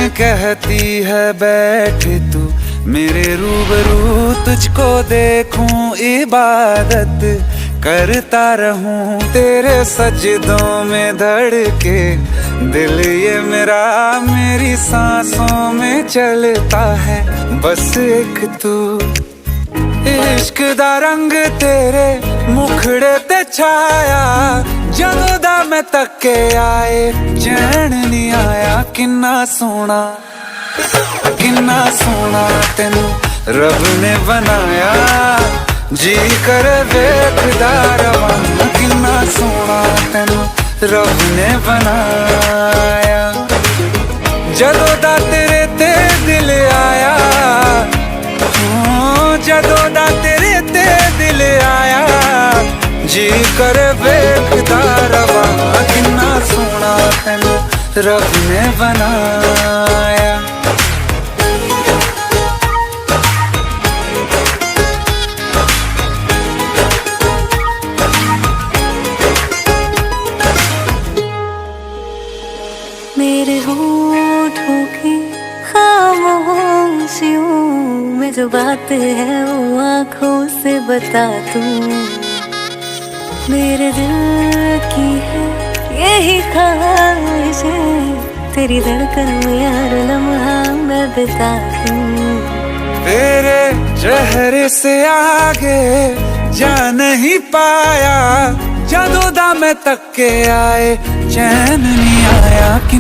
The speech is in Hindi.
कहती है बैठ तू मेरे रूबरू, तुझको देखूं इबादत करता रहूं तेरे सजदों में धड़के दिल ये मेरा, मेरी सांसों में चलता है बस एक तू। इश्क दा रंग तेरे मुखड़े ते छाया, जदों दा मैं तके आए चैन नहीं आया। किन्ना सोना तेनू रब ने बनाया, जी कर वेखदा रवां। किन्ना सोना तेनू रब ने बनाया, जदों दा तेरे ते दिल आया, जदों दा तेरे ते दिल आया, जी कर वेखदा रवां। किन्ना सोना तेनू रब ने बनाया। मेरे होठों की खामोशियों में जो बात है वो आँखों से बता दूं। मेरे दिल की है यही ख्वाहिश है, तेरी धड़कन में हर लम्हा मैं बिता दूं। तेरे चेहरे से आगे जा नहीं पाया, जदों दा मैं तके आए चैन नहीं आया।